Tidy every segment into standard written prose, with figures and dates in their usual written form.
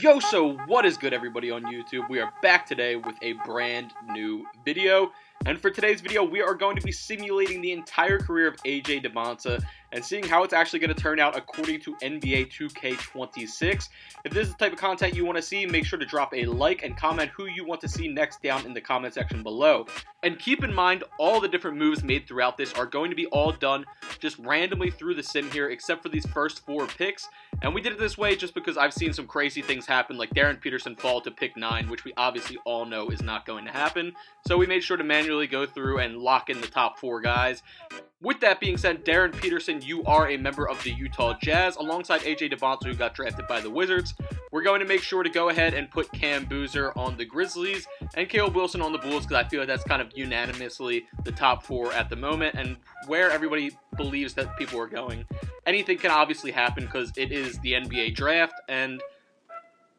Yo, so what is good, everybody on YouTube? We are back today with a brand new video, and for today's video we are going to be simulating the entire career of AJ Dybantsa and seeing how it's actually going to turn out according to NBA 2K26. If this is the type of content you want to see, make sure to drop a like and comment who you want to see next down in the comment section below. And keep in mind, all the different moves made throughout this are going to be all done just randomly through the sim here, except for these first 4 picks. And we did it this way just because I've seen some crazy things happen, like Darren Peterson fall to pick 9, which we obviously all know is not going to happen. So we made sure to manually go through and lock in the top 4 guys. With that being said, Darren Peterson, you are a member of the Utah Jazz, alongside AJ Dybantsa, who got drafted by the Wizards. We're going to make sure to go ahead and put Cam Boozer on the Grizzlies and Caleb Wilson on the Bulls, because I feel like that's kind of unanimously the top 4 at the moment, and where everybody believes that people are going. Anything can obviously happen because it is the NBA draft, and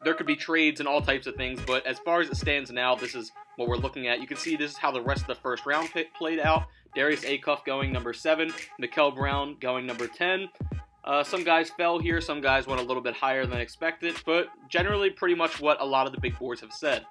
there could be trades and all types of things, but as far as it stands now, this is what we're looking at. You can see this is how the rest of the first round pick played out. Darius Acuff going number 7, Mikael Brown going number 10. Some guys fell here, some guys went a little bit higher than expected, but generally pretty much what a lot of the big boards have said.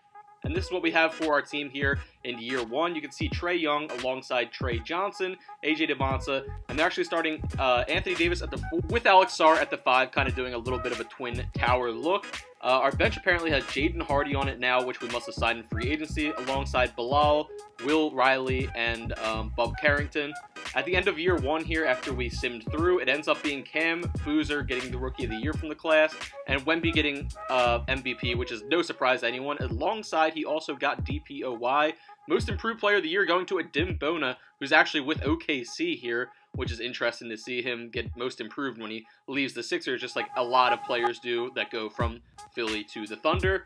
And this is what we have for our team here in year 1. You can see Trae Young alongside Trey Johnson, AJ Dybantsa, and they're actually starting Anthony Davis at the 4 with Alex Sarr at the 5, kind of doing a little bit of a twin tower look. Our bench apparently has Jaden Hardy on it now, which we must have signed in free agency, alongside Bilal, Will Riley, and Bob Carrington. At the end of year 1 here, after we simmed through, it ends up being Cam Boozer getting the Rookie of the Year from the class, and Wemby getting MVP, which is no surprise to anyone. Alongside, he also got DPOY, Most Improved Player of the Year, going to Adem Bona, who's actually with OKC here, which is interesting to see him get Most Improved when he leaves the Sixers, just like a lot of players do that go from Philly to the Thunder.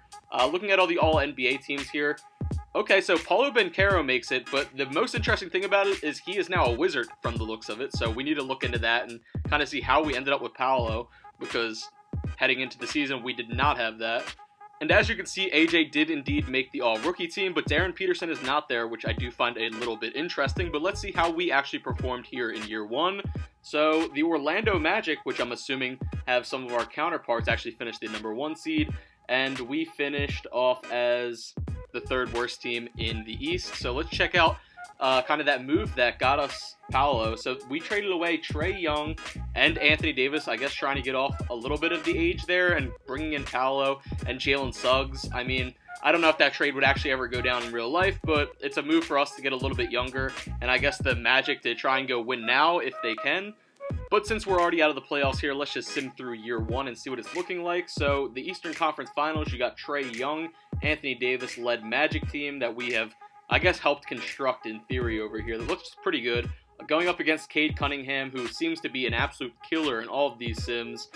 Looking at all the All-NBA teams here, okay, so Paulo Banchero makes it, but the most interesting thing about it is he is now a Wizard from the looks of it, so we need to look into that and kind of see how we ended up with Paolo, because heading into the season, we did not have that. And as you can see, AJ did indeed make the All-Rookie team, but Darren Peterson is not there, which I do find a little bit interesting. But let's see how we actually performed here in year 1. So the Orlando Magic, which I'm assuming have some of our counterparts, actually finished the number 1 seed, and we finished off as the 3rd worst team in the East. So let's check out kind of that move that got us Paolo. So we traded away Trae Young and Anthony Davis, I guess trying to get off a little bit of the age there, and bringing in Paolo and Jalen Suggs. I mean, I don't know if that trade would actually ever go down in real life, but it's a move for us to get a little bit younger, and I guess the Magic to try and go win now if they can. But since we're already out of the playoffs here, let's just sim through year 1 and see what it's looking like. So the Eastern Conference Finals, you got Trae Young, Anthony Davis-led Magic team that we have, I guess, helped construct in theory over here. That looks pretty good. Going up against Cade Cunningham, who seems to be an absolute killer in all of these sims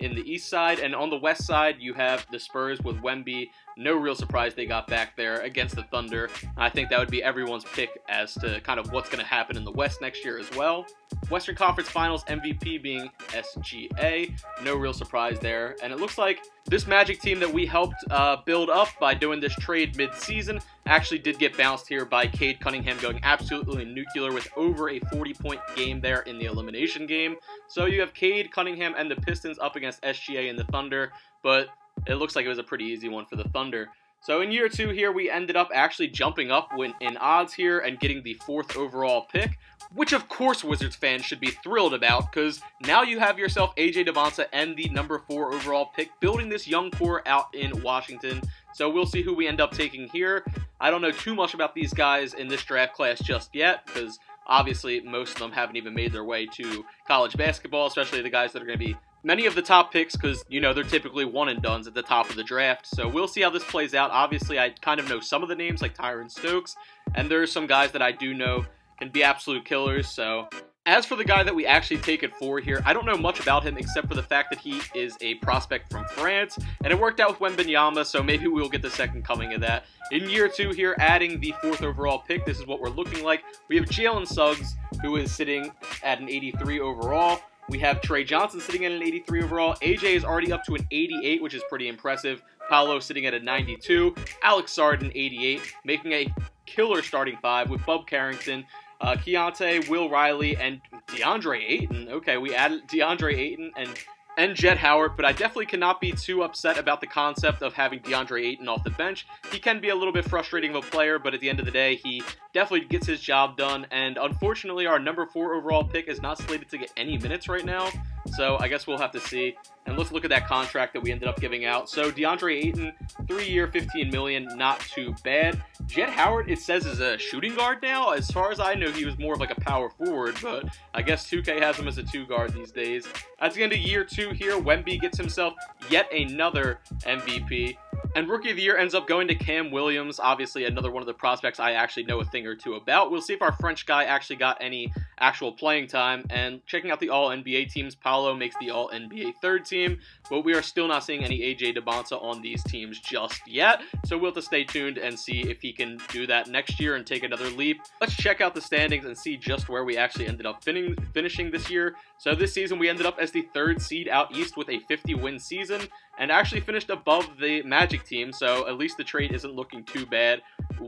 in the East side. And on the West side, you have the Spurs with Wemby. No real surprise they got back there against the Thunder. I think that would be everyone's pick as to kind of what's going to happen in the West next year as well. Western Conference Finals MVP being SGA. No real surprise there. And it looks like this Magic team that we helped build up by doing this trade mid-season actually did get bounced here by Cade Cunningham going absolutely nuclear with over a 40-point game there in the elimination game. So you have Cade Cunningham and the Pistons up against SGA and the Thunder, but it looks like it was a pretty easy one for the Thunder. So in year 2 here, we ended up actually jumping up in odds here and getting the 4th overall pick, which of course Wizards fans should be thrilled about, because now you have yourself AJ Dybantsa and the number 4 overall pick, building this young core out in Washington. So we'll see who we end up taking here. I don't know too much about these guys in this draft class just yet, because obviously most of them haven't even made their way to college basketball, especially the guys that are going to be many of the top picks, because, you know, they're typically one-and-dones at the top of the draft. So we'll see how this plays out. Obviously, I kind of know some of the names, like Tyron Stokes, and there's some guys that I do know can be absolute killers. So as for the guy that we actually take it for here, I don't know much about him except for the fact that he is a prospect from France, and it worked out with Wembanyama, so maybe we'll get the second coming of that. In year 2 here, adding the 4th overall pick, this is what we're looking like. We have Jalen Suggs, who is sitting at an 83 overall. We have Trey Johnson sitting at an 83 overall. AJ is already up to an 88, which is pretty impressive. Paolo sitting at a 92. Alex Sarr at an 88, making a killer starting 5 with Bob Carrington, Keontae, Will Riley, and DeAndre Ayton. Okay, we added DeAndre Ayton, and and Jett Howard, but I definitely cannot be too upset about the concept of having DeAndre Ayton off the bench. He can be a little bit frustrating of a player, but at the end of the day, he definitely gets his job done, and unfortunately, our number 4 overall pick is not slated to get any minutes right now, so I guess we'll have to see. And let's look at that contract that we ended up giving out. So DeAndre Ayton, 3-year, $15 million, not too bad. Jett Howard, it says, is a shooting guard now. As far as I know, he was more of like a power forward, but I guess 2K has him as a 2 guard these days. At the end of year 2 here, Wemby gets himself yet another MVP. And Rookie of the Year ends up going to Cam Williams, obviously another one of the prospects I actually know a thing or two about. We'll see if our French guy actually got any actual playing time. And checking out the All-NBA teams, Paolo makes the All-NBA 3rd team, but we are still not seeing any AJ Dybantsa on these teams just yet. So we'll have to stay tuned and see if he can do that next year and take another leap. Let's check out the standings and see just where we actually ended up finishing this year. So this season we ended up as the 3rd seed out east with a 50-win season, and actually finished above the Magic team, so at least the trade isn't looking too bad.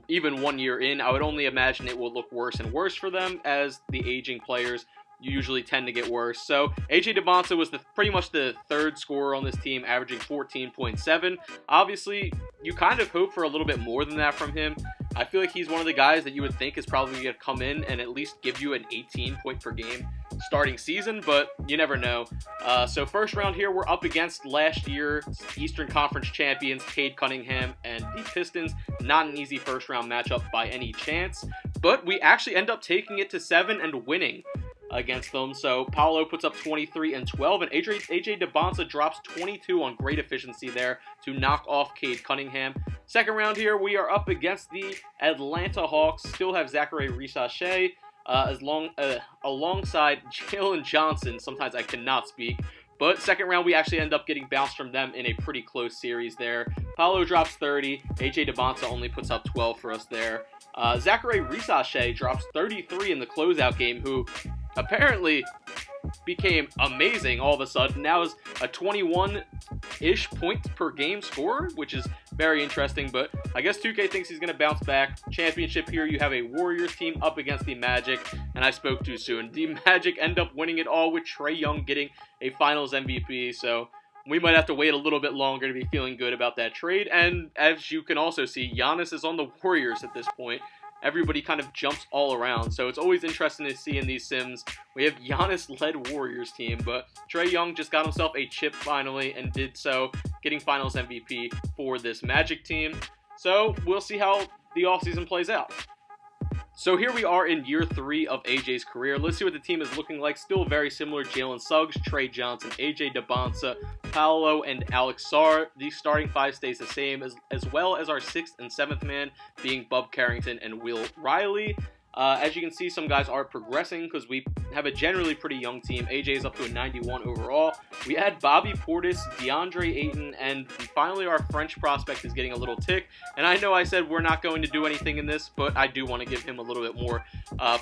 Even 1 year in, I would only imagine it will look worse and worse for them as the aging players usually tend to get worse. So AJ Dybantsa was pretty much the 3rd scorer on this team, averaging 14.7. Obviously, you kind of hope for a little bit more than that from him. I feel like he's one of the guys that you would think is probably going to come in and at least give you an 18-point per game starting season, but you never know. So first round here, we're up against last year's Eastern Conference champions, Cade Cunningham and the Pistons. Not an easy first round matchup by any chance, but we actually end up taking it to 7 and winning against them. So Paolo puts up 23 and 12, and AJ Dybantsa drops 22 on great efficiency there to knock off Cade Cunningham. Second round here, we are up against the Atlanta Hawks. Still have Zachary Resurgence alongside Jalen Johnson. Sometimes I cannot speak. But second round, we actually end up getting bounced from them in a pretty close series there. Paolo drops 30. AJ Dybantsa only puts up 12 for us there. Zachary Resurgence drops 33 in the closeout game, who apparently became amazing all of a sudden. Now is a 21-ish points per game scorer, which is very interesting, but I guess 2K thinks he's going to bounce back. Championship here, you have a Warriors team up against the Magic, and I spoke too soon. The Magic end up winning it all with Trae Young getting a Finals MVP, so we might have to wait a little bit longer to be feeling good about that trade. And as you can also see, Giannis is on the Warriors at this point. Everybody kind of jumps all around, so it's always interesting to see in these sims. We have Giannis-led Warriors team, but Trae Young just got himself a chip finally and did so, getting Finals MVP for this Magic team. So we'll see how the offseason plays out. So here we are in year 3 of AJ's career. Let's see what the team is looking like. Still very similar. Jalen Suggs, Trey Johnson, AJ Dybantsa, Paolo, and Alex Sarr. The starting 5 stays the same, as well as our 6th and 7th man being Bub Carrington and Will Riley. As you can see, some guys are progressing because we have a generally pretty young team. AJ is up to a 91 overall. We add Bobby Portis, DeAndre Ayton, and finally our French prospect is getting a little tick. And I know I said we're not going to do anything in this, but I do want to give him a little bit more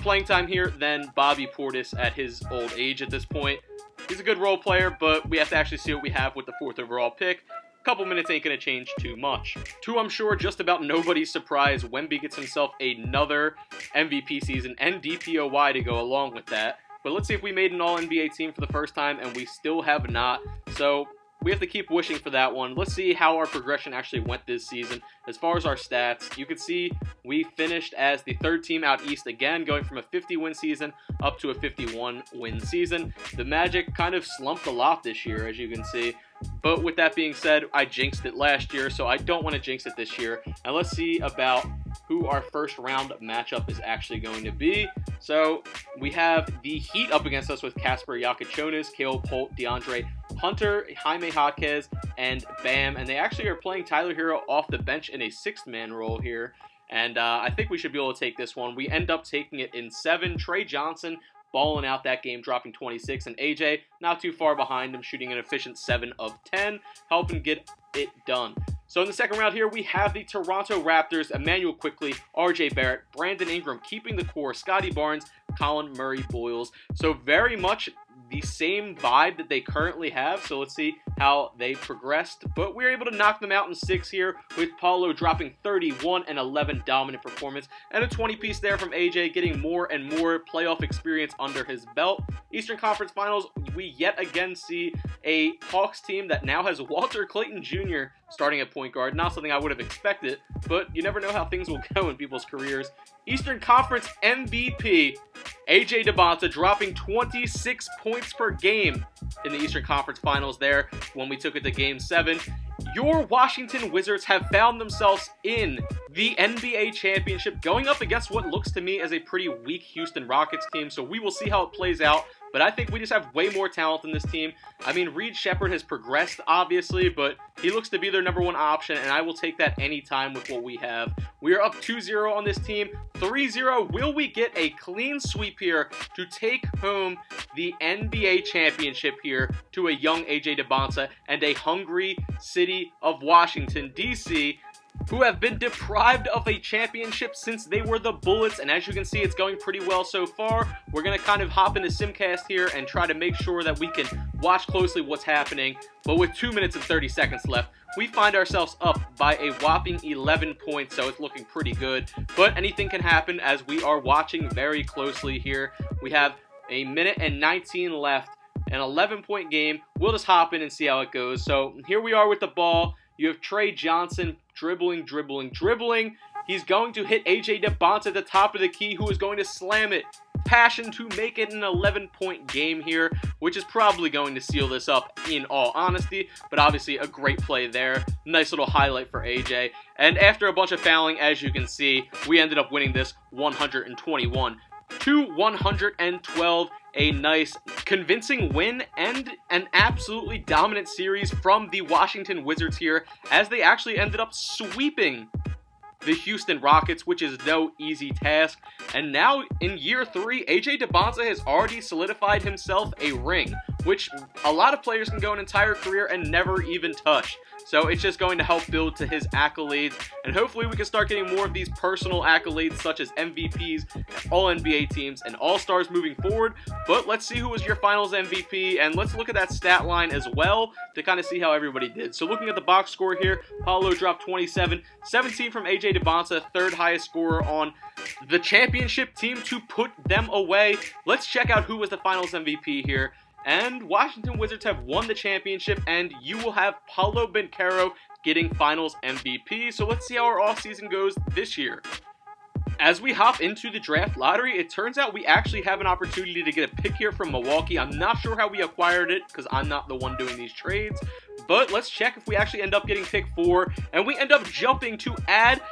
playing time here than Bobby Portis at his old age at this point. He's a good role player, but we have to actually see what we have with the 4th overall pick. Couple minutes ain't going to change too much. To, I'm sure, just about nobody's surprise, Wemby gets himself another MVP season and DPOY to go along with that. But let's see if we made an All-NBA team for the first time, and we still have not. So we have to keep wishing for that one. Let's see how our progression actually went this season. As far as our stats, you can see we finished as the 3rd team out east again, going from a 50-win season up to a 51-win season. The Magic kind of slumped a lot this year, as you can see. But with that being said, I jinxed it last year, so I don't want to jinx it this year. And let's see about who our first round matchup is actually going to be. So we have the Heat up against us with Kasper Yakachonis, Caleb Holt, DeAndre Hunter, Jaime Jaquez, and Bam. And they actually are playing Tyler Hero off the bench in a 6th-man role here. And I think we should be able to take this one. We end up taking it in 7. Trey Johnson balling out that game, dropping 26, and AJ not too far behind him, shooting an efficient 7 of 10, helping get it done. So in the second round here, we have the Toronto Raptors, Emmanuel Quickley, RJ Barrett, Brandon Ingram keeping the core, Scotty Barnes, Colin Murray Boyles. So very much the same vibe that they currently have. So let's see how they progressed, but we were able to knock them out in 6 here, with Paulo dropping 31 and 11 dominant performance, and a 20-piece there from AJ, getting more and more playoff experience under his belt. Eastern Conference Finals, we yet again see a Hawks team that now has Walter Clayton Jr. starting at point guard. Not something I would have expected, but you never know how things will go in people's careers. Eastern Conference MVP, AJ Dybantsa, dropping 26 points per game in the Eastern Conference Finals there when we took it to Game 7. Your Washington Wizards have found themselves in the NBA Championship, going up against what looks to me as a pretty weak Houston Rockets team, so we will see how it plays out. But I think we just have way more talent in this team. I mean, Reed Shepherd has progressed, obviously, but he looks to be their number one option, and I will take that anytime with what we have. We are up 2-0 on this team, 3-0. Will we get a clean sweep here to take home the NBA championship here to a young AJ Dybantsa and a hungry city of Washington, D.C., who have been deprived of a championship since they were the Bullets, and as you can see, it's going pretty well so far. We're going to kind of hop into Simcast here and try to make sure that we can watch closely what's happening, but with 2 minutes and 30 seconds left, we find ourselves up by a whopping 11 points, so it's looking pretty good, but anything can happen as we are watching very closely here. We have a minute and 19 left, an 11-point game. We'll just hop in and see how it goes. So here we are with the ball. You have Trey Johnson dribbling. He's going to hit AJ Dybantsa at the top of the key, who is going to slam it. Passion to make it an 11-point game here, which is probably going to seal this up in all honesty, but obviously a great play there. Nice little highlight for AJ. And after a bunch of fouling, as you can see, we ended up winning this 121 to 112. A nice, convincing win and an absolutely dominant series from the Washington Wizards here, as they actually ended up sweeping the Houston Rockets, which is no easy task. And now in year 3, AJ Dybantsa has already solidified himself a ring, which a lot of players can go an entire career and never even touch. So it's just going to help build to his accolades, and hopefully we can start getting more of these personal accolades such as MVPs, All-NBA teams, and All-Stars moving forward. But let's see who was your Finals MVP, and let's look at that stat line as well to kind of see how everybody did. So looking at the box score here, Paulo dropped 27, 17 from AJ Dybantsa, third highest scorer on the championship team to put them away. Let's check out who was the Finals MVP here. And Washington Wizards have won the championship, and you will have Paolo Banchero getting Finals MVP. So let's see how our offseason goes this year. As we hop into the draft lottery, it turns out we actually have an opportunity to get a pick here from Milwaukee. I'm not sure how we acquired it because I'm not the one doing these trades, but let's check if we actually end up getting pick 4, and we end up jumping to add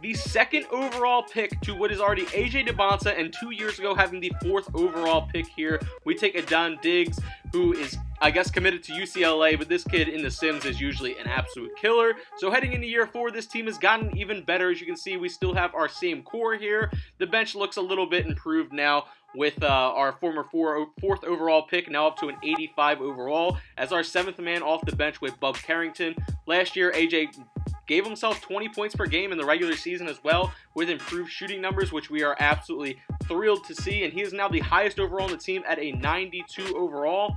the 2nd overall pick to what is already AJ Dybantsa, and 2 years ago having the 4th overall pick here. We take Adon Diggs, who is, I guess, committed to UCLA, but this kid in The Sims is usually an absolute killer. So heading into year 4, this team has gotten even better. As you can see, we still have our same core here. The bench looks a little bit improved now, with our former 4th overall pick now up to an 85 overall as our 7th man off the bench with Bub Carrington. Last year, AJ gave himself 20 points per game in the regular season as well, with improved shooting numbers, which we are absolutely thrilled to see, and he is now the highest overall on the team at a 92 overall.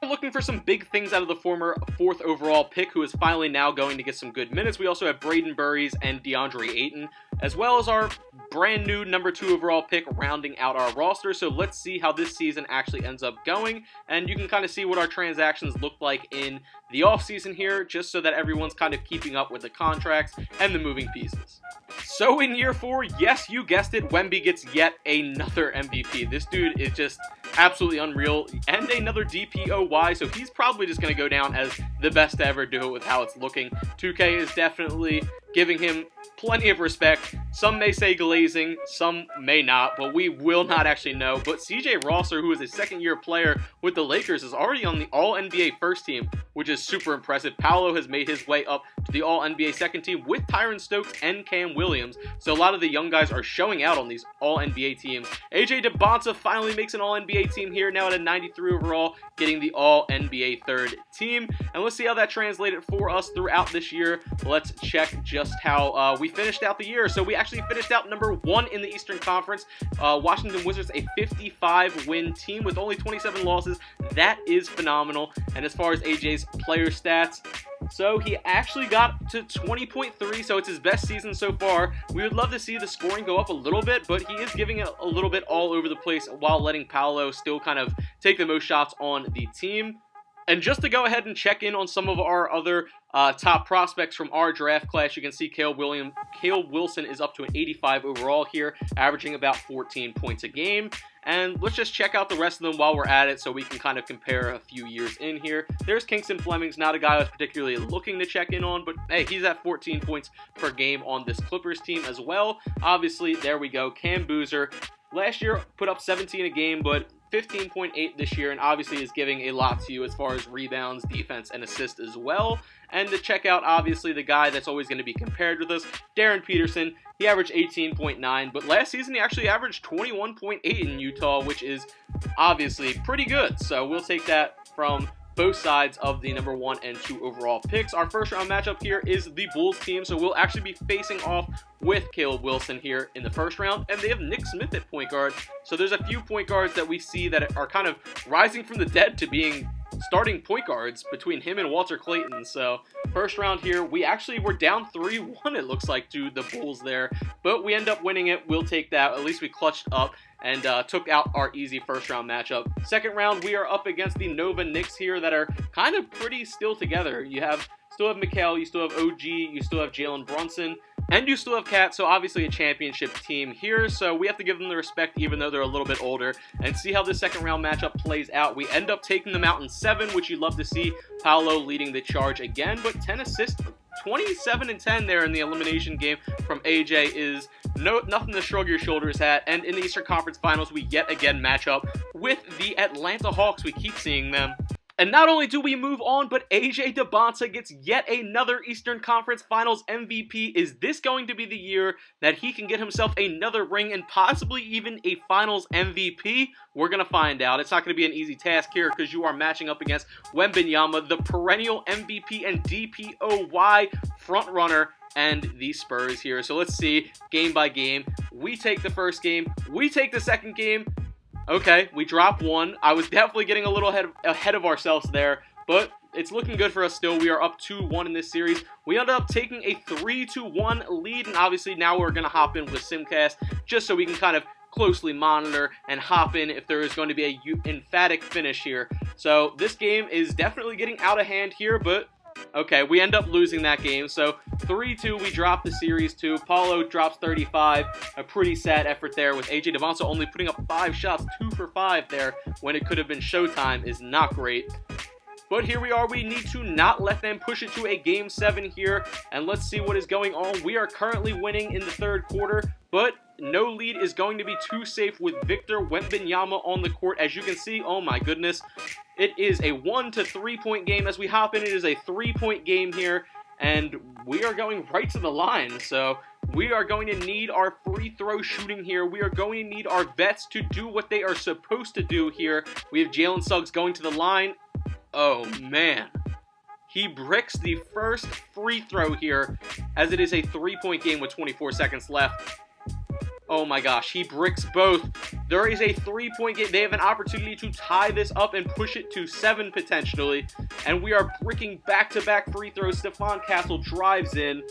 We're looking for some big things out of the former 4th overall pick, who is finally now going to get some good minutes. We also have Braden Burries and DeAndre Ayton, as well as our brand new number 2 overall pick rounding out our roster. So let's see how this season actually ends up going, and you can kind of see what our transactions look like in the offseason here, just so that everyone's kind of keeping up with the contracts and the moving pieces. So in year 4, yes, you guessed it, Wemby gets yet another MVP. This dude is just absolutely unreal, and another DPOY, so he's probably just going to go down as the best to ever do it with how it's looking. 2K is definitely giving him plenty of respect. Some may say glazing, some may not, but we will not actually know. But CJ Rosser, who is a second-year player with the Lakers, is already on the All-NBA first team, which is super impressive. Paolo has made his way up to the All-NBA second team with Tyron Stokes and Cam Williams, so a lot of the young guys are showing out on these All-NBA teams. AJ Dybantsa finally makes an All-NBA team here, now at a 93 overall, getting the All-NBA third team. And let's see how that translated for us throughout this year. Let's check just how we finished out the year. So we actually finished out number 1 in the Eastern Conference. Washington Wizards, a 55-win team with only 27 losses. That is phenomenal. And as far as AJ's these player stats. So he actually got to 20.3, so it's his best season so far. We would love to see the scoring go up a little bit, but he is giving it a little bit all over the place while letting Paolo still kind of take the most shots on the team. And just to go ahead and check in on some of our other top prospects from our draft class, you can see Caleb Wilson is up to an 85 overall here, averaging about 14 points a game. And let's just check out the rest of them while we're at it so we can kind of compare a few years in here. There's Kingston Fleming's not a guy I was particularly looking to check in on, but hey, he's at 14 points per game on this Clippers team as well. Obviously, there we go. Cam Boozer last year put up 17 a game, but 15.8 this year, and obviously is giving a lot to you as far as rebounds, defense, and assists as well. And to check out, obviously, the guy that's always going to be compared with us, Darren Peterson. He averaged 18.9, but last season he actually averaged 21.8 in Utah, which is obviously pretty good. So we'll take that from both sides of the number 1 and 2 overall picks. Our first round matchup here is the Bulls team, so we'll actually be facing off with Caleb Wilson here in the first round, and they have Nick Smith at point guard. So there's a few point guards that we see that are kind of rising from the dead to being starting point guards between him and Walter Clayton. So first round here, we actually were down 3-1, it looks like, to the Bulls there, but we end up winning it. We'll take that. At least we clutched up and took out our easy first round matchup. Second round, we are up against the Nova Knicks here that are kind of pretty still together. You still have Mikal, you still have OG, you still have Jalen Brunson, and you still have Cat, so obviously a championship team here, so we have to give them the respect even though they're a little bit older, and see how this second round matchup plays out. We end up taking them out in 7, which you'd love to see Paolo leading the charge again, but 10 assists, 27 and 10 there in the elimination game from AJ is nothing to shrug your shoulders at. And in the Eastern Conference Finals, we yet again match up with the Atlanta Hawks. We keep seeing them. And not only do we move on, but AJ Dybantsa gets yet another Eastern Conference Finals MVP. Is this going to be the year that he can get himself another ring and possibly even a Finals MVP? We're going to find out. It's not going to be an easy task here because you are matching up against Wembanyama, the perennial MVP and DPOY frontrunner, and the Spurs here. So let's see, game by game. We take the first game. We take the second game. Okay, we drop 1. I was definitely getting a little ahead of ourselves there, but it's looking good for us still. We are up 2-1 in this series. We ended up taking a 3-1 lead, and obviously now we're going to hop in with Simcast just so we can kind of closely monitor and hop in if there is going to be a emphatic finish here. So this game is definitely getting out of hand here, but okay, we end up losing that game. So 3-2, we drop the series to. Paulo drops 35. A pretty sad effort there with AJ Dybantsa only putting up 5 shots, 2 for 5 there when it could have been showtime is not great. But here we are. We need to not let them push it to a Game 7 here. And let's see what is going on. We are currently winning in the third quarter, but no lead is going to be too safe with Victor Wembanyama on the court. As you can see, oh my goodness, it is a 1 to 3 point game. As we hop in, it is a 3-point game here, and we are going right to the line. So we are going to need our free throw shooting here. We are going to need our vets to do what they are supposed to do here. We have Jalen Suggs going to the line. Oh man, he bricks the first free throw here as it is a 3-point game with 24 seconds left. Oh my gosh, he bricks both. There is a 3-point game. They have an opportunity to tie this up and push it to 7 potentially. And we are bricking back-to-back free throws. Stephon Castle drives in,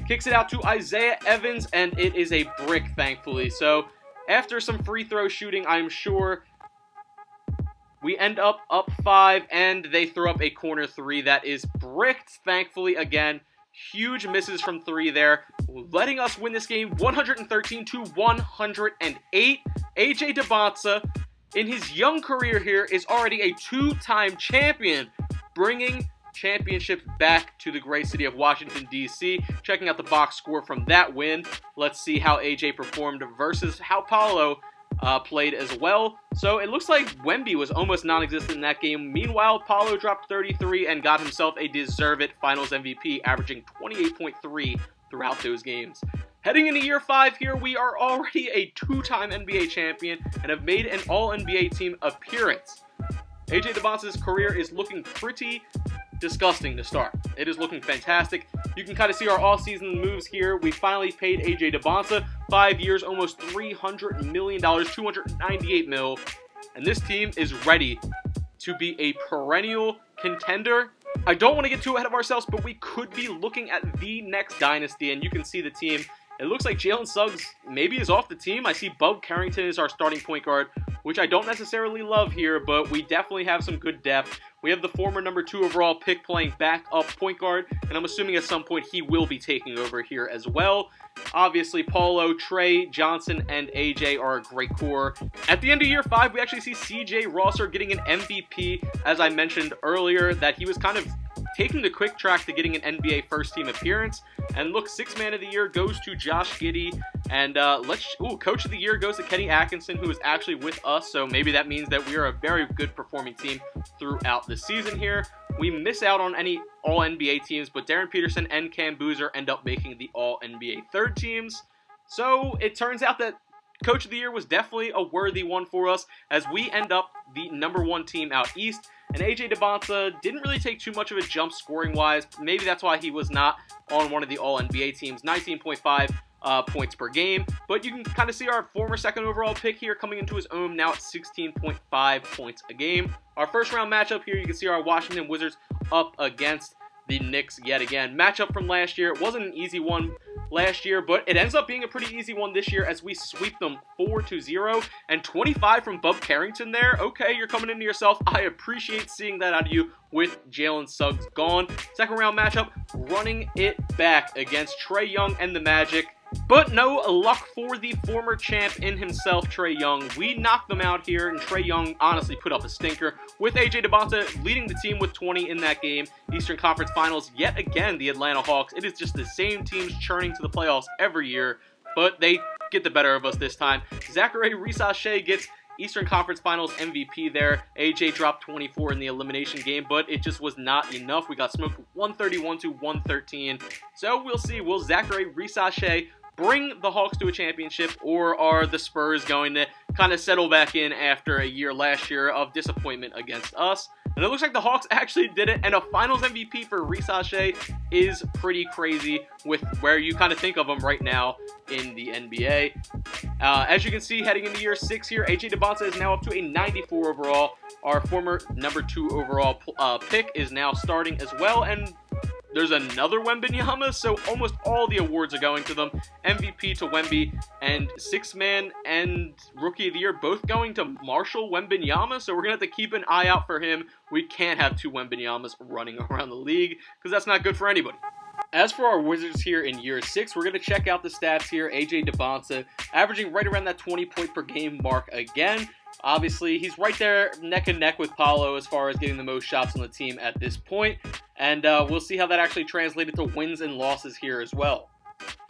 kicks it out to Isaiah Evans, and it is a brick, thankfully. So after some free throw shooting, I'm sure we end up 5, and they throw up a corner 3 that is bricked, thankfully, again. Huge misses from 3 there, letting us win this game 113 to 108. AJ Dybantsa, in his young career here, is already a 2-time champion, bringing championships back to the great city of Washington, D.C. Checking out the box score from that win. Let's see how AJ performed versus how Paulo played as well. So it looks like Wemby was almost non-existent in that game. Meanwhile, Paulo dropped 33 and got himself a deserved Finals MVP, averaging 28.3 throughout those games. Heading into year 5 here, we are already a 2-time NBA champion and have made an All-NBA team appearance. AJ Dybantsa's career is looking pretty disgusting to start. It is looking fantastic. You can kind of see our all-season moves here. We finally paid AJ Dybantsa 5 years, almost $300 million, $298 million. And this team is ready to be a perennial contender. I don't want to get too ahead of ourselves, but we could be looking at the next dynasty, and you can see the team. It looks like Jalen Suggs maybe is off the team. I see Bub Carrington is our starting point guard, which I don't necessarily love here, but we definitely have some good depth. We have the former number 2 overall pick playing backup point guard, and I'm assuming at some point he will be taking over here as well. Obviously, Paulo, Trey, Johnson, and AJ are a great core. At the end of year 5, we actually see CJ Rosser getting an MVP. As I mentioned earlier, that he was kind of taking the quick track to getting an NBA first-team appearance. And look, 6th man of the year goes to Josh Giddey. And coach of the year goes to Kenny Atkinson, who is actually with us. So maybe that means that we are a very good performing team throughout the season here. We miss out on any All-NBA teams, but Darren Peterson and Cam Boozer end up making the All-NBA third teams. So it turns out that Coach of the Year was definitely a worthy one for us, as we end up the number 1 team out east. And AJ Dybantsa didn't really take too much of a jump scoring-wise. Maybe that's why he was not on one of the All-NBA teams. 19.5 points per game. But you can kind of see our former 2nd overall pick here coming into his own now at 16.5 points a game. Our first round matchup here, you can see our Washington Wizards up against the Knicks yet again. Matchup from last year. It wasn't an easy one last year, but it ends up being a pretty easy one this year as we sweep them 4-0, and 25 from Bub Carrington there. Okay, you're coming into yourself. I appreciate seeing that out of you with Jalen Suggs gone. Second round matchup, running it back against Trae Young and the Magic. But no luck for the former champ in himself, Trae Young. We knocked them out here, and Trae Young honestly put up a stinker, with AJ Dybantsa leading the team with 20 in that game. Eastern Conference Finals, yet again, the Atlanta Hawks. It is just the same teams churning to the playoffs every year, but they get the better of us this time. Zachary Resurgence gets Eastern Conference Finals MVP there. AJ dropped 24 in the elimination game, but it just was not enough. We got smoked 131-113. So we'll see. Will Zachary Resurgence bring the Hawks to a championship, or are the Spurs going to kind of settle back in after a year last year of disappointment against us? And it looks like the Hawks actually did it, and a Finals MVP for Resurgence is pretty crazy with where you kind of think of him right now in the NBA. As you can see, heading into year 6 here, AJ Dybantsa is now up to a 94 overall. Our former number 2 overall pick is now starting as well, and there's another Wembanyama, so almost all the awards are going to them. MVP to Wemby, and 6th man and Rookie of the Year both going to Marshall Wembanyama, so we're going to have to keep an eye out for him. We can't have 2 Wembanyamas running around the league, because that's not good for anybody. As for our Wizards here in year 6, we're going to check out the stats here. AJ Dybantsa averaging right around that 20 point per game mark again. Obviously, he's right there neck and neck with Paulo as far as getting the most shots on the team at this point. And we'll see how that actually translated to wins and losses here as well.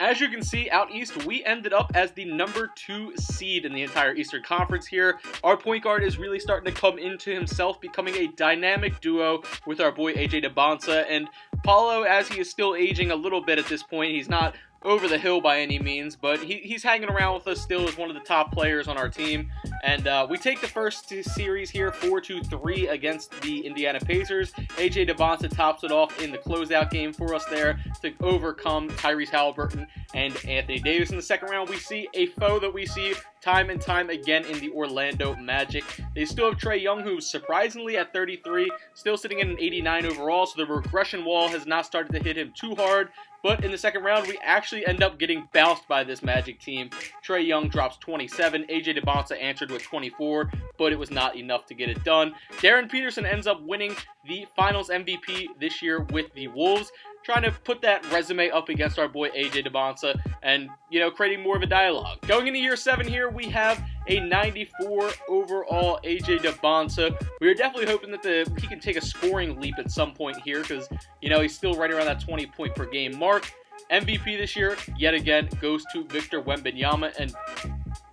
As you can see, out east, we ended up as the number 2 seed in the entire Eastern Conference here. Our point guard is really starting to come into himself, becoming a dynamic duo with our boy AJ Dybantsa. And Paulo, as he is still aging a little bit at this point, he's not over the hill by any means, but he's hanging around with us still as one of the top players on our team. And we take the first series here 4-3 against the Indiana Pacers. AJ Dybantsa tops it off in the closeout game for us there to overcome Tyrese Halliburton and Anthony Davis. In the second round, we see a foe that we see time and time again in the Orlando Magic. They still have Trae Young, who's surprisingly at 33, still sitting at an 89 overall, so the regression wall has not started to hit him too hard. But in the second round, we actually end up getting bounced by this Magic team. Trae Young drops 27. AJ Dybantsa answered with 24, but it was not enough to get it done. Darren Peterson ends up winning the Finals MVP this year with the Wolves, trying to put that resume up against our boy AJ Dybantsa and, creating more of a dialogue. Going into year 7 here, we have a 94 overall AJ Dybantsa. We are definitely hoping that he can take a scoring leap at some point here because, he's still right around that 20 point per game mark. MVP this year, yet again, goes to Victor Wembanyama, and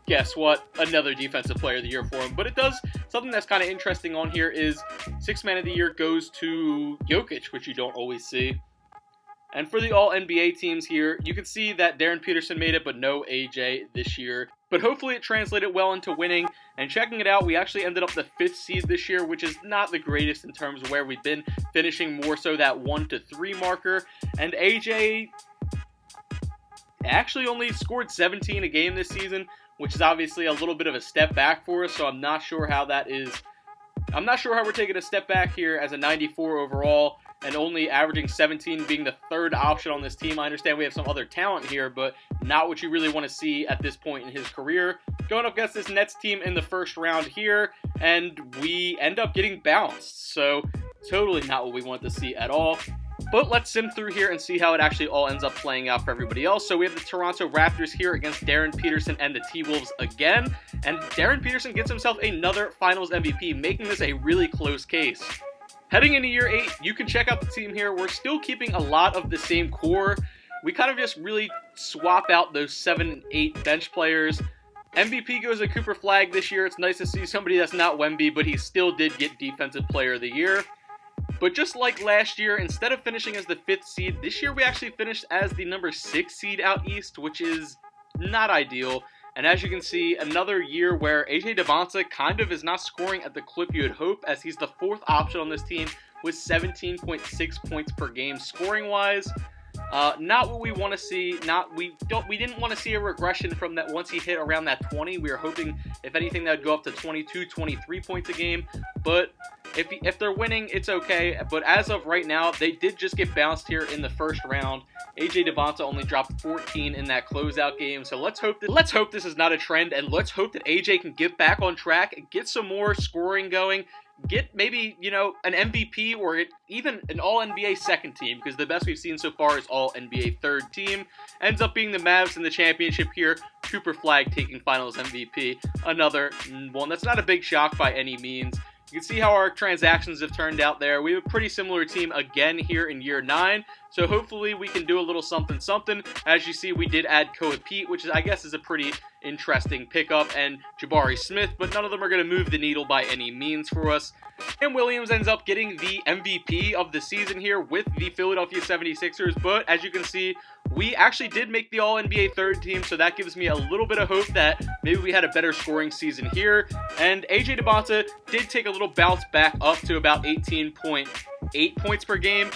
guess what? Another defensive player of the year for him. But it does, something that's kind of interesting on here is 6th man of the year goes to Jokic, which you don't always see. And for the All-NBA teams here, you can see that Darren Peterson made it, but no AJ this year. But hopefully it translated well into winning. And checking it out, we actually ended up the 5th seed this year, which is not the greatest in terms of where we've been, finishing more so that 1-3 marker. And AJ actually only scored 17 a game this season, which is obviously a little bit of a step back for us, so I'm not sure how that is I'm not sure how we're taking a step back here as a 94 overall and only averaging 17, being the third option on this team. I understand we have some other talent here, but not what you really want to see at this point in his career. Going up against this Nets team in the first round here, and we end up getting bounced. So totally not what we want to see at all. But let's sim through here and see how it actually all ends up playing out for everybody else. So we have the Toronto Raptors here against Darren Peterson and the T-Wolves again. And Darren Peterson gets himself another Finals MVP, making this a really close case. Heading into year 8, you can check out the team here. We're still keeping a lot of the same core. We kind of just really swap out those 7 and 8 bench players. MVP goes to Cooper Flagg this year. It's nice to see somebody that's not Wemby, but he still did get Defensive Player of the Year. But just like last year, instead of finishing as the 5th seed, this year we actually finished as the number 6 seed out east, which is not ideal. And as you can see, another year where AJ Dybantsa kind of is not scoring at the clip you would hope, as he's the 4th option on this team with 17.6 points per game scoring-wise. Not what we want to see. We didn't want to see a regression from that once he hit around that 20. We were hoping, if anything, that would go up to 22, 23 points a game. But if they're winning, it's okay. But as of right now, they did just get bounced here in the first round. AJ Dybantsa only dropped 14 in that closeout game. So let's hope this is not a trend, and let's hope that AJ can get back on track, get some more scoring going, get maybe, an MVP or even an All-NBA second team, because the best we've seen so far is All-NBA third team. Ends up being the Mavs in the championship here. Cooper Flagg taking Finals MVP. Another one that's not a big shock by any means. You can see how our transactions have turned out there. We have a pretty similar team again here in year 9. So hopefully we can do a little something. As you see, we did add Koa Pete, which I guess is a pretty interesting pickup, and Jabari Smith, but none of them are going to move the needle by any means for us. And Williams ends up getting the MVP of the season here with the Philadelphia 76ers, but as you can see, we actually did make the All-NBA third team, so that gives me a little bit of hope that maybe we had a better scoring season here. And AJ Dybantsa did take a little bounce back up to about 18.8 points per game.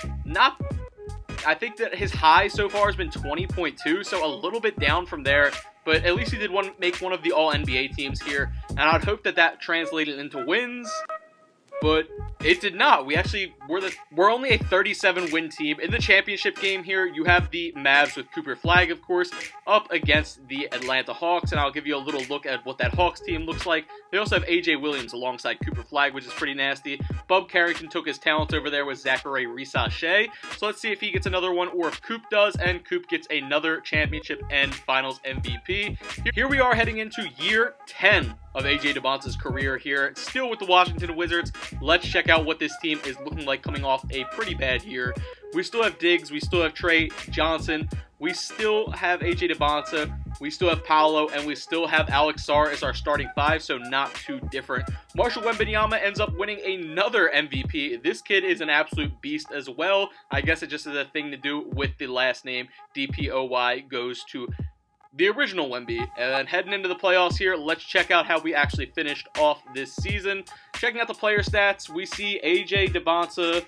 I think that his high so far has been 20.2, so a little bit down from there. But at least he did make one of the All-NBA teams here, and I'd hope that translated into wins. But it did not. We're only a 37-win team. In the championship game here, you have the Mavs with Cooper Flagg, of course, up against the Atlanta Hawks, and I'll give you a little look at what that Hawks team looks like. They also have AJ Williams alongside Cooper Flagg, which is pretty nasty. Bub Carrington took his talent over there with Zachary Risache. So let's see if he gets another one, or if Coop does, and Coop gets another championship and Finals MVP. Here we are heading into year 10 of AJ Dybantsa's career here, still with the Washington Wizards. Let's check out what this team is looking like coming off a pretty bad year. We still have Diggs, we still have Trey Johnson, we still have AJ Dybantsa, we still have Paolo, and we still have Alex Sarr as our starting 5, so not too different. Marshall Wembanyama ends up winning another MVP. This kid is an absolute beast as well. I guess it just has a thing to do with the last name. DPOY goes to the original Wemby. And heading into the playoffs here, let's check out how we actually finished off this season. Checking out the player stats, we see AJ Dybantsa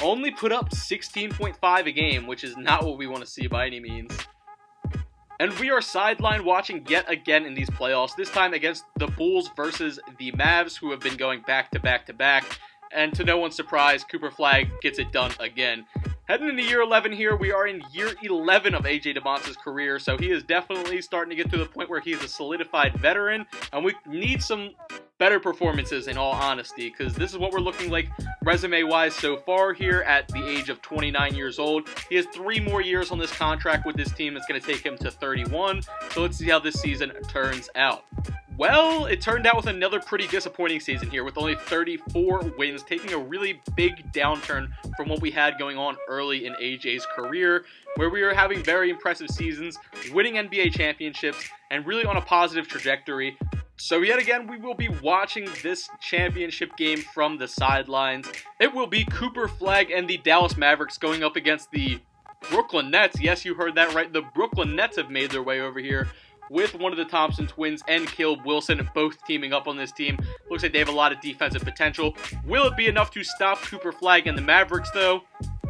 only put up 16.5 a game, which is not what we want to see by any means. And we are sideline watching yet again in these playoffs, this time against the Bulls versus the Mavs, who have been going back to back to back. And to no one's surprise, Cooper Flagg gets it done again. Heading into year 11 here, we are in year 11 of AJ Dybantsa's career, so he is definitely starting to get to the point where he's a solidified veteran, and we need some better performances in all honesty, because this is what we're looking like resume-wise so far here at the age of 29 years old. He has 3 more years on this contract with this team that's going to take him to 31, so let's see how this season turns out. Well, it turned out with another pretty disappointing season here with only 34 wins, taking a really big downturn from what we had going on early in AJ's career, where we were having very impressive seasons, winning NBA championships, and really on a positive trajectory. So yet again, we will be watching this championship game from the sidelines. It will be Cooper Flagg and the Dallas Mavericks going up against the Brooklyn Nets. Yes, you heard that right. The Brooklyn Nets have made their way over here, with one of the Thompson twins and Caleb Wilson both teaming up on this team. Looks like they have a lot of defensive potential. Will it be enough to stop Cooper Flagg and the Mavericks, though?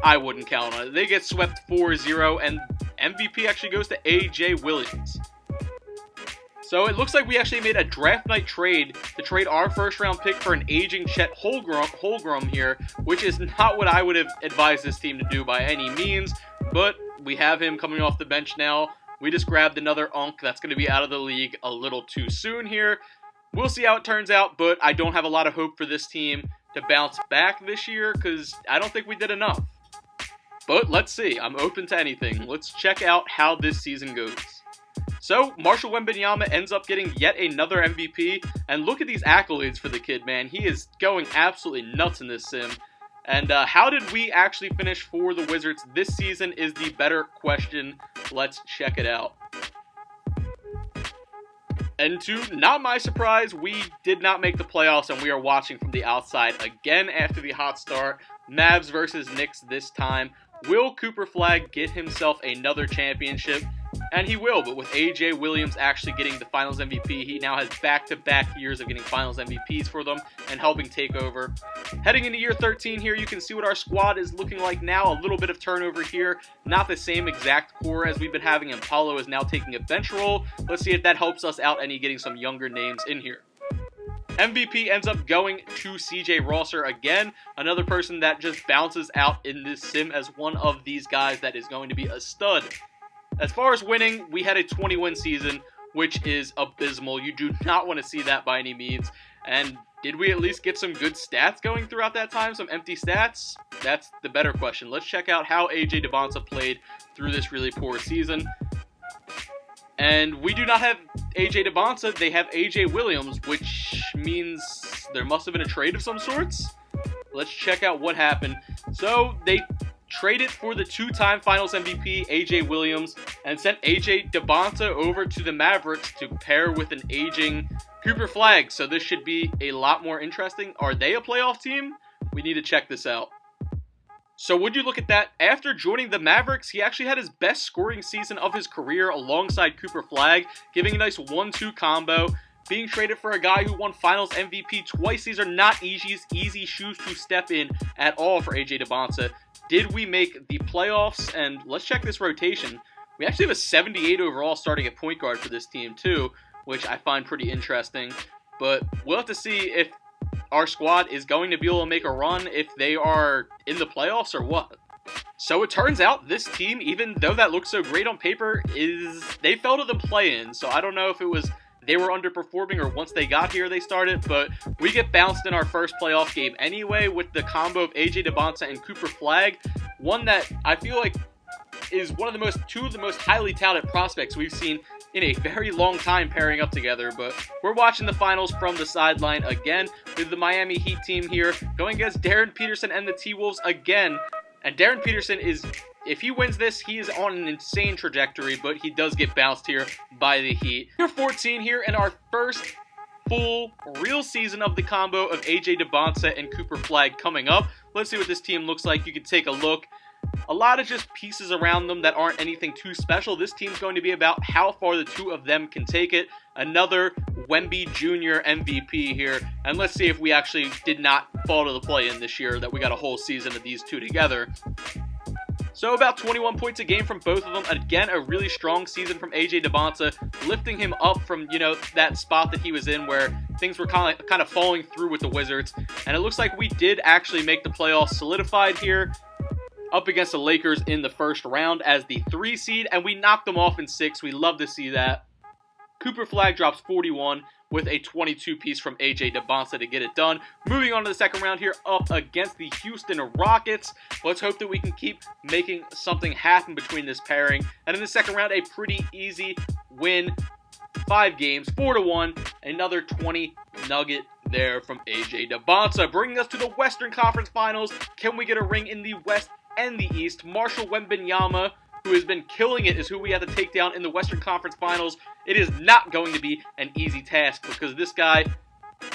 I wouldn't count on it. They get swept 4-0, and MVP actually goes to AJ Williams. So it looks like we actually made a draft night trade to trade our first round pick for an aging Chet Holmgren here, which is not what I would have advised this team to do by any means, but we have him coming off the bench now. We just grabbed another Unk that's going to be out of the league a little too soon here. We'll see how it turns out, but I don't have a lot of hope for this team to bounce back this year because I don't think we did enough. But let's see. I'm open to anything. Let's check out how this season goes. So, Marshall Wembanyama ends up getting yet another MVP, and look at these accolades for the kid, man. He is going absolutely nuts in this sim. And how did we actually finish for the Wizards this season is the better question. Let's check it out. And to not my surprise, we did not make the playoffs, and we are watching from the outside again after the hot start. Mavs versus Knicks this time. Will Cooper Flag get himself another championship? And he will, but with AJ Williams actually getting the Finals MVP, he now has back-to-back years of getting Finals MVPs for them and helping take over. Heading into year 13 here, you can see what our squad is looking like now. A little bit of turnover here. Not the same exact core as we've been having, and Paulo is now taking a bench role. Let's see if that helps us out any getting some younger names in here. MVP ends up going to CJ Rosser again, another person that just bounces out in this sim as one of these guys that is going to be a stud. As far as winning, we had a 20-win season, which is abysmal. You do not want to see that by any means. And did we at least get some good stats going throughout that time? Some empty stats? That's the better question. Let's check out how AJ Dybantsa played through this really poor season. And we do not have AJ Dybantsa, they have AJ Williams, which means there must have been a trade of some sorts. Let's check out what happened. So they traded for the two-time Finals MVP, AJ Williams, and sent AJ Dybantsa over to the Mavericks to pair with an aging Cooper Flag. So this should be a lot more interesting. Are they a playoff team? We need to check this out. So would you look at that? After joining the Mavericks, he actually had his best scoring season of his career alongside Cooper Flag, giving a nice 1-2 combo. Being traded for a guy who won Finals MVP twice. These are not easy shoes to step in at all for AJ Dybantsa. Did we make the playoffs? And let's check this rotation. We actually have a 78 overall starting at point guard for this team too, which I find pretty interesting. But we'll have to see if our squad is going to be able to make a run if they are in the playoffs or what. So it turns out this team, even though that looks so great on paper, they fell to the play-in. So I don't know if it was they were underperforming or once they got here they started, but we get bounced in our first playoff game anyway with the combo of AJ Dybantsa and Cooper Flag, one that I feel like is two of the most highly touted prospects we've seen in a very long time pairing up together. But we're watching the finals from the sideline again with the Miami Heat team here going against Darren Peterson and the T-Wolves again. And Darren Peterson is, if he wins this, he is on an insane trajectory, but he does get bounced here by the Heat. Year 14 here in our first full real season of the combo of AJ Dybantsa and Cooper Flag coming up. Let's see what this team looks like. You can take a look. A lot of just pieces around them that aren't anything too special. This team's going to be about how far the two of them can take it. Another Wemby Jr. MVP here. And let's see if we actually did not fall to the play-in this year, that we got a whole season of these two together. So about 21 points a game from both of them. Again, a really strong season from AJ Dybantsa, lifting him up from, that spot that he was in where things were kind of falling through with the Wizards. And it looks like we did actually make the playoffs solidified here, up against the Lakers in the first round as the 3 seed, and we knocked them off in 6. We love to see that. Cooper Flag drops 41 with a 22-piece from AJ Dybantsa to get it done. Moving on to the second round here, up against the Houston Rockets. Let's hope that we can keep making something happen between this pairing. And in the second round, a pretty easy win. 5 games, 4-1, another 20 nugget there from AJ Dybantsa. Bringing us to the Western Conference Finals. Can we get a ring in the West and the East? Marshall Wembanyama, who has been killing it, is who we have to take down in the Western Conference Finals. It is not going to be an easy task because this guy,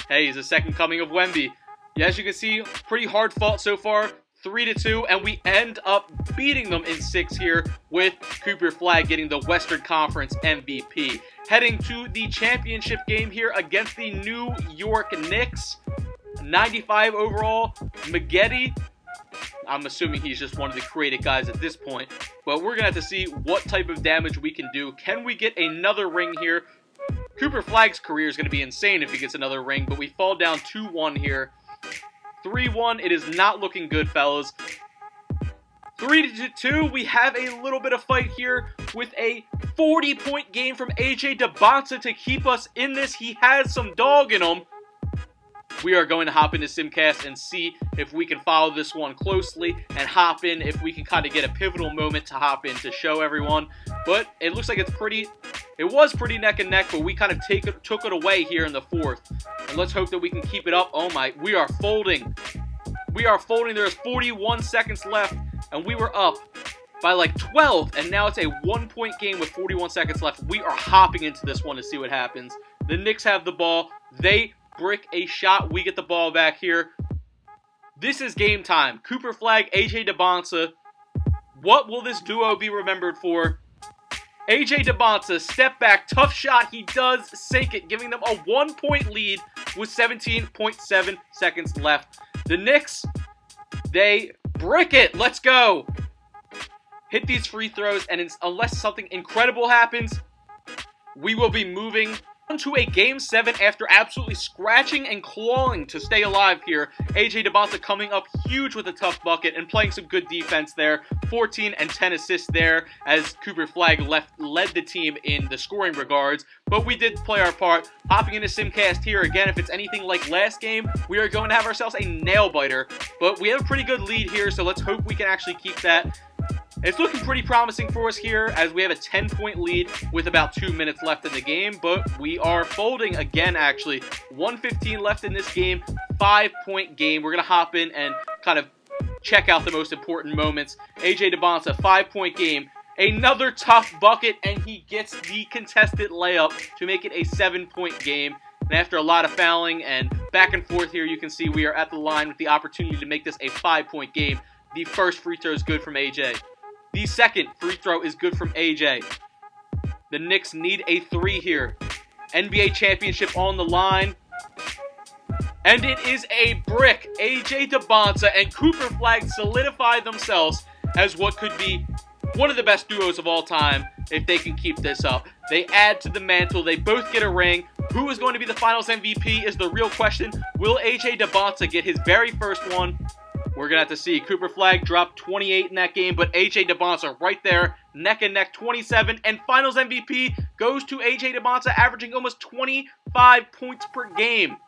hey, he's the second coming of Wemby. Yeah, as you can see, pretty hard fought so far, 3-2, and we end up beating them in 6 here with Cooper Flag getting the Western Conference MVP. Heading to the championship game here against the New York Knicks. 95 overall, Maggette. I'm assuming he's just one of the creative guys at this point. But we're going to have to see what type of damage we can do. Can we get another ring here? Cooper Flag's career is going to be insane if he gets another ring, but we fall down 2-1 here. 3-1, it is not looking good, fellas. 3-2, we have a little bit of fight here with a 40-point game from AJ Dybantsa to keep us in this. He has some dog in him. We are going to hop into Simcast and see if we can follow this one closely and hop in if we can kind of get a pivotal moment to hop in to show everyone. But it looks like it was pretty neck and neck, but we kind of took it away here in the fourth. And let's hope that we can keep it up. Oh my, we are folding. We are folding. There's 41 seconds left, and we were up by like 12, and now it's a 1-point game with 41 seconds left. We are hopping into this one to see what happens. The Knicks have the ball. They brick a shot. We get the ball back here. This is game time. Cooper Flag, AJ Dybantsa. What will this duo be remembered for? AJ Dybantsa, step back, tough shot. He does sink it, giving them a 1-point lead with 17.7 seconds left. The Knicks, they brick it. Let's go. Hit these free throws, and unless something incredible happens, we will be moving on to a Game 7 after absolutely scratching and clawing to stay alive here. AJ Dybantsa coming up huge with a tough bucket and playing some good defense there. 14 and 10 assists there as Cooper Flag led the team in the scoring regards. But we did play our part. Hopping into Simcast here again. If it's anything like last game, we are going to have ourselves a nail-biter. But we have a pretty good lead here, so let's hope we can actually keep that. It's looking pretty promising for us here as we have a 10-point lead with about 2 minutes left in the game, but we are folding again, actually. 1:15 left in this game, 5-point game. We're going to hop in and kind of check out the most important moments. AJ Dybantsa, 5-point game. Another tough bucket, and he gets the contested layup to make it a 7-point game. And after a lot of fouling and back and forth here, you can see we are at the line with the opportunity to make this a 5-point game. The first free throw is good from AJ. The second free throw is good from AJ. The Knicks need a 3 here. NBA championship on the line. And it is a brick. AJ Dybantsa and Cooper Flag solidify themselves as what could be one of the best duos of all time if they can keep this up. They add to the mantle. They both get a ring. Who is going to be the Finals MVP is the real question. Will AJ Dybantsa get his very first one? We're going to have to see. Cooper Flag dropped 28 in that game, but AJ Dybantsa right there, neck and neck, 27. And Finals MVP goes to AJ Dybantsa, averaging almost 25 points per game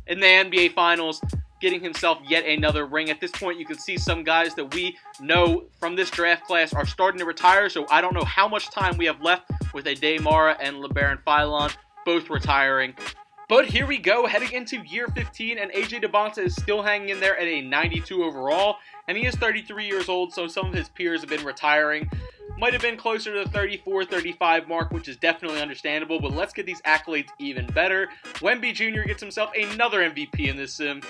in the NBA Finals, getting himself yet another ring. At this point, you can see some guys that we know from this draft class are starting to retire, so I don't know how much time we have left with a Daymara and LeBaron Philon both retiring. But here we go, heading into year 15, and AJ Dybantsa is still hanging in there at a 92 overall, and he is 33 years old, so some of his peers have been retiring. Might have been closer to the 34, 35 mark, which is definitely understandable, but let's get these accolades even better. Wemby Jr. gets himself another MVP in this sim.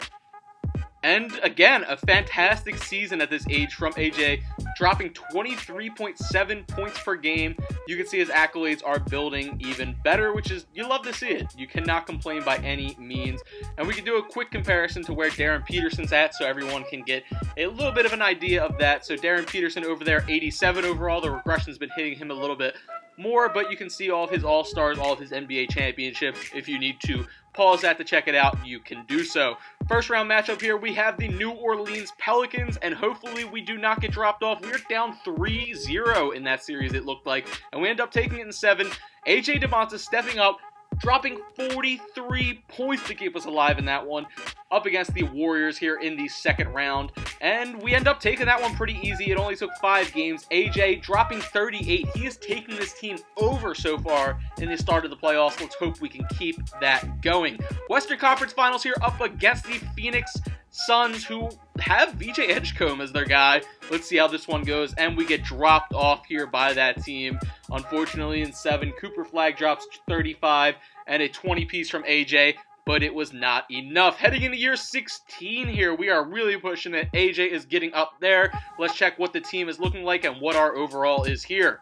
And again, a fantastic season at this age from AJ, dropping 23.7 points per game. You can see his accolades are building even better, which is, you love to see it. You cannot complain by any means. And we can do a quick comparison to where Darren Peterson's at so everyone can get a little bit of an idea of that. So Darren Peterson over there, 87 overall. The regression's been hitting him a little bit more, but you can see all of his All-Stars, all of his NBA championships. If you need to pause that to check it out, you can do so. First round matchup here, we have the New Orleans Pelicans, and hopefully we do not get dropped off. We're down 3-0 in that series, it looked like, and we end up taking it in 7. AJ Dybantsa stepping up, dropping 43 points to keep us alive in that one, up against the Warriors here in the second round. And we end up taking that one pretty easy. It only took 5 games. AJ dropping 38. He is taking this team over so far in the start of the playoffs. Let's hope we can keep that going. Western Conference Finals here up against the Phoenix Suns, who have VJ Edgecombe as their guy. Let's see how this one goes. And we get dropped off here by that team. Unfortunately, in 7, Cooper Flag drops 35 and a 20-piece from AJ, but it was not enough. Heading into year 16 here, we are really pushing it. AJ is getting up there. Let's check what the team is looking like and what our overall is here.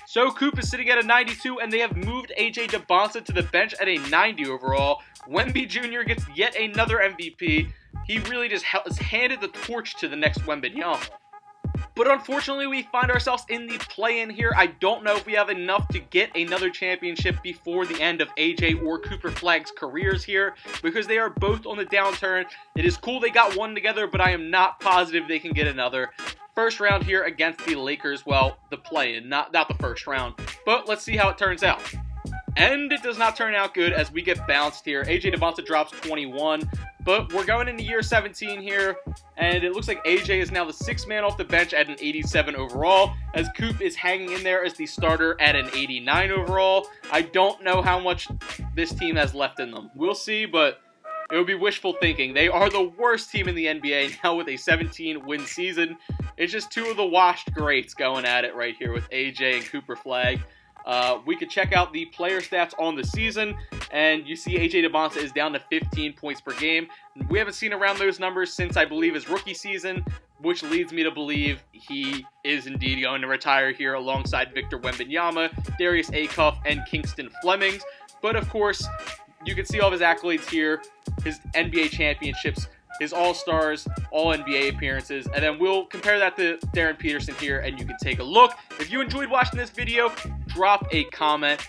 So Coop is sitting at a 92, and they have moved AJ Dybantsa to the bench at a 90 overall. Wemby Jr. gets yet another MVP. He really just has handed the torch to the next Wembanyama. But unfortunately, we find ourselves in the play-in here. I don't know if we have enough to get another championship before the end of AJ or Cooper Flagg's careers here, because they are both on the downturn. It is cool they got one together, but I am not positive they can get another. First round here against the Lakers. Well, the play-in, not the first round. But let's see how it turns out. And it does not turn out good as we get bounced here. AJ Dybantsa drops 21. But we're going into year 17 here, and it looks like AJ is now the 6th man off the bench at an 87 overall, as Coop is hanging in there as the starter at an 89 overall. I don't know how much this team has left in them. We'll see, but it would be wishful thinking. They are the worst team in the NBA now with a 17-win season. It's just two of the washed greats going at it right here with AJ and Cooper Flagg. We could check out the player stats on the season, and you see AJ Dybantsa is down to 15 points per game. We haven't seen around those numbers since, I believe, his rookie season, which leads me to believe he is indeed going to retire here alongside Victor Wembanyama, Darius Acuff, and Kingston Flemings. But of course, you can see all of his accolades here, his NBA championships, his All-Stars, All-NBA appearances, and then we'll compare that to Darren Peterson here, and you can take a look. If you enjoyed watching this video, drop a comment.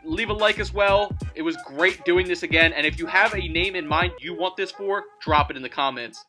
Leave a like as well. It was great doing this again, and if you have a name in mind you want this for, drop it in the comments.